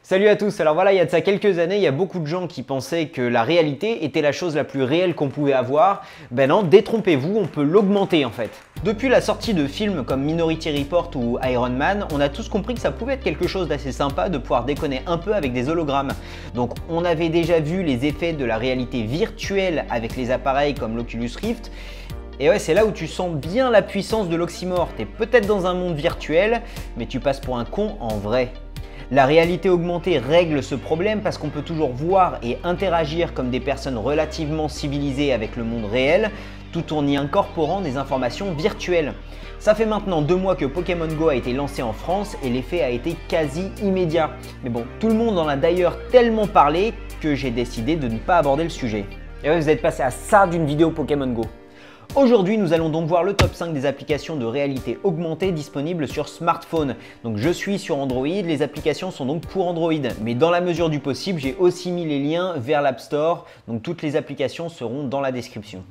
Salut à tous, alors voilà, il y a de ça quelques années, il y a beaucoup de gens qui pensaient que la réalité était la chose la plus réelle qu'on pouvait avoir. Ben non, détrompez-vous, on peut l'augmenter en fait. Depuis la sortie de films comme Minority Report ou Iron Man, on a tous compris que ça pouvait être quelque chose d'assez sympa de pouvoir déconner un peu avec des hologrammes. Donc on avait déjà vu les effets de la réalité virtuelle avec les appareils comme l'Oculus Rift. Et ouais, c'est là où tu sens bien la puissance de l'oxymore. T'es peut-être dans un monde virtuel, mais tu passes pour un con en vrai. La réalité augmentée règle ce problème parce qu'on peut toujours voir et interagir comme des personnes relativement civilisées avec le monde réel, tout en y incorporant des informations virtuelles. Ça fait maintenant 2 mois que Pokémon Go a été lancé en France et l'effet a été quasi immédiat. Mais bon, tout le monde en a d'ailleurs tellement parlé que j'ai décidé de ne pas aborder le sujet. Et ouais, vous êtes passé à ça d'une vidéo Pokémon Go. Aujourd'hui, nous allons donc voir le top 5 des applications de réalité augmentée disponibles sur smartphone. Donc je suis sur Android, les applications sont donc pour Android. Mais dans la mesure du possible, j'ai aussi mis les liens vers l'App Store. Donc toutes les applications seront dans la description.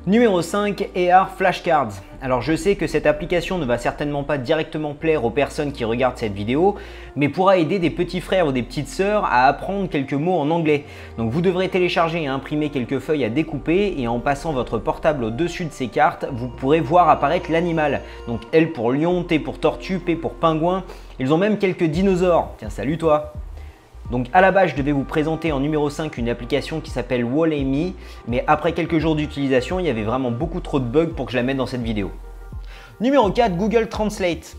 Numéro 5, AR Flashcards. Alors je sais que cette application ne va certainement pas directement plaire aux personnes qui regardent cette vidéo, mais pourra aider des petits frères ou des petites sœurs à apprendre quelques mots en anglais. Donc vous devrez télécharger et imprimer quelques feuilles à découper et en passant votre portable au-dessus de ces cartes, vous pourrez voir apparaître l'animal. Donc L pour lion, T pour tortue, P pour pingouin. Ils ont même quelques dinosaures. Tiens, salut toi! Donc à la base, je devais vous présenter en numéro 5 une application qui s'appelle Wall-E, mais après quelques jours d'utilisation, il y avait vraiment beaucoup trop de bugs pour que je la mette dans cette vidéo. Numéro 4, Google Translate.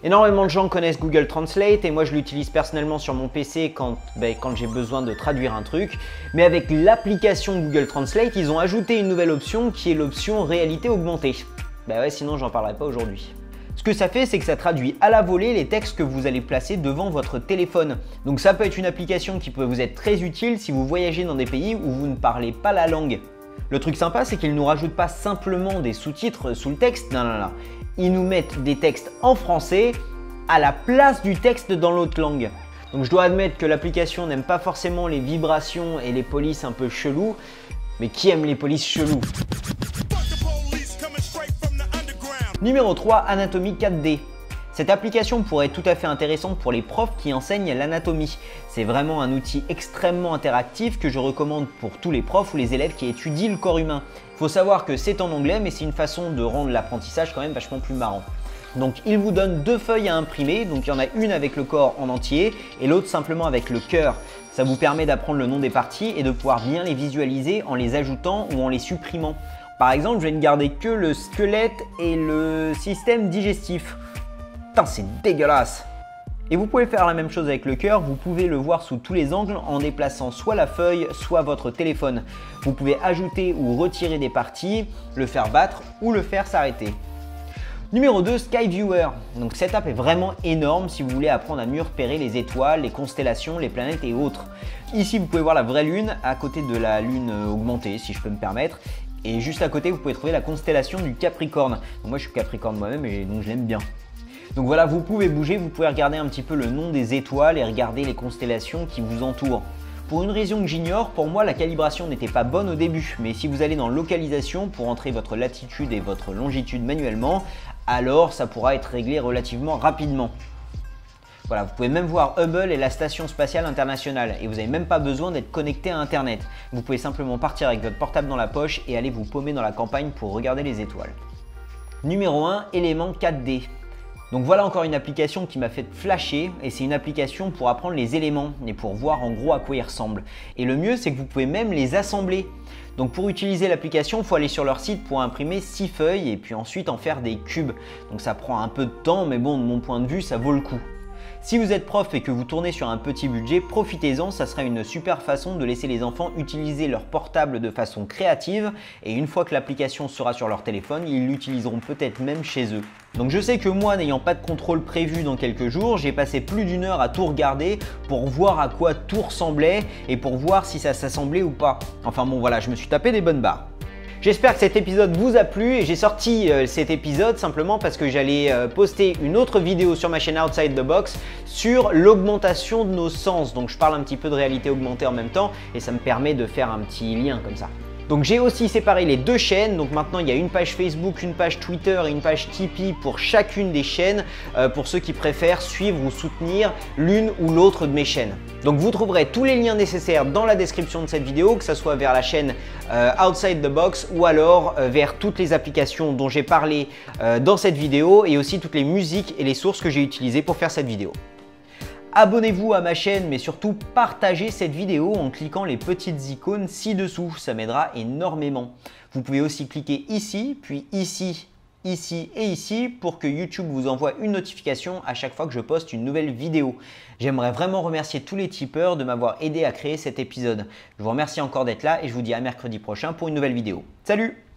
Énormément de gens connaissent Google Translate et moi je l'utilise personnellement sur mon PC quand j'ai besoin de traduire un truc. Mais avec l'application Google Translate, ils ont ajouté une nouvelle option qui est l'option réalité augmentée. Bah ouais, sinon j'en parlerai pas aujourd'hui. Ce que ça fait, c'est que ça traduit à la volée les textes que vous allez placer devant votre téléphone. Donc ça peut être une application qui peut vous être très utile si vous voyagez dans des pays où vous ne parlez pas la langue. Le truc sympa, c'est qu'ils ne nous rajoutent pas simplement des sous-titres sous le texte, non. Ils nous mettent des textes en français à la place du texte dans l'autre langue. Donc je dois admettre que l'application n'aime pas forcément les vibrations et les polices un peu chelous, mais qui aime les polices chelous? Numéro 3, Anatomie 4D. Cette application pourrait être tout à fait intéressante pour les profs qui enseignent l'anatomie. C'est vraiment un outil extrêmement interactif que je recommande pour tous les profs ou les élèves qui étudient le corps humain. Il faut savoir que c'est en anglais, mais c'est une façon de rendre l'apprentissage quand même vachement plus marrant. Donc il vous donne 2 feuilles à imprimer, donc il y en a une avec le corps en entier et l'autre simplement avec le cœur. Ça vous permet d'apprendre le nom des parties et de pouvoir bien les visualiser en les ajoutant ou en les supprimant. Par exemple, je vais ne garder que le squelette et le système digestif. Putain, c'est dégueulasse! Et vous pouvez faire la même chose avec le cœur, vous pouvez le voir sous tous les angles en déplaçant soit la feuille, soit votre téléphone. Vous pouvez ajouter ou retirer des parties, le faire battre ou le faire s'arrêter. Numéro 2, Skyviewer. Donc cette app est vraiment énorme si vous voulez apprendre à mieux repérer les étoiles, les constellations, les planètes et autres. Ici, vous pouvez voir la vraie lune à côté de la lune augmentée, si je peux me permettre. Et juste à côté, vous pouvez trouver la constellation du Capricorne. Donc moi, je suis Capricorne moi-même et donc je l'aime bien. Donc voilà, vous pouvez bouger, vous pouvez regarder un petit peu le nom des étoiles et regarder les constellations qui vous entourent. Pour une raison que j'ignore, pour moi, la calibration n'était pas bonne au début. Mais si vous allez dans localisation pour entrer votre latitude et votre longitude manuellement, alors ça pourra être réglé relativement rapidement. Voilà, vous pouvez même voir Hubble et la Station Spatiale Internationale et vous n'avez même pas besoin d'être connecté à Internet. Vous pouvez simplement partir avec votre portable dans la poche et aller vous paumer dans la campagne pour regarder les étoiles. Numéro 1, Élément 4D. Donc voilà encore une application qui m'a fait flasher et c'est une application pour apprendre les éléments et pour voir en gros à quoi ils ressemblent. Et le mieux, c'est que vous pouvez même les assembler. Donc pour utiliser l'application, il faut aller sur leur site pour imprimer 6 feuilles et puis ensuite en faire des cubes. Donc ça prend un peu de temps, mais bon, de mon point de vue, ça vaut le coup. Si vous êtes prof et que vous tournez sur un petit budget, profitez-en, ça sera une super façon de laisser les enfants utiliser leur portable de façon créative et une fois que l'application sera sur leur téléphone, ils l'utiliseront peut-être même chez eux. Donc je sais que moi, n'ayant pas de contrôle prévu dans quelques jours, j'ai passé plus d'1 heure à tout regarder pour voir à quoi tout ressemblait et pour voir si ça s'assemblait ou pas. Enfin bon voilà, je me suis tapé des bonnes barres. J'espère que cet épisode vous a plu et j'ai sorti cet épisode simplement parce que j'allais poster une autre vidéo sur ma chaîne Outside the Box sur l'augmentation de nos sens. Donc je parle un petit peu de réalité augmentée en même temps et ça me permet de faire un petit lien comme ça. Donc j'ai aussi séparé les deux chaînes, donc maintenant il y a une page Facebook, une page Twitter et une page Tipeee pour chacune des chaînes, pour ceux qui préfèrent suivre ou soutenir l'une ou l'autre de mes chaînes. Donc vous trouverez tous les liens nécessaires dans la description de cette vidéo, que ce soit vers la chaîne Outside the Box ou alors vers toutes les applications dont j'ai parlé dans cette vidéo et aussi toutes les musiques et les sources que j'ai utilisées pour faire cette vidéo. Abonnez-vous à ma chaîne, mais surtout partagez cette vidéo en cliquant les petites icônes ci-dessous, ça m'aidera énormément. Vous pouvez aussi cliquer ici, puis ici, ici et ici pour que YouTube vous envoie une notification à chaque fois que je poste une nouvelle vidéo. J'aimerais vraiment remercier tous les tipeurs de m'avoir aidé à créer cet épisode. Je vous remercie encore d'être là et je vous dis à mercredi prochain pour une nouvelle vidéo. Salut!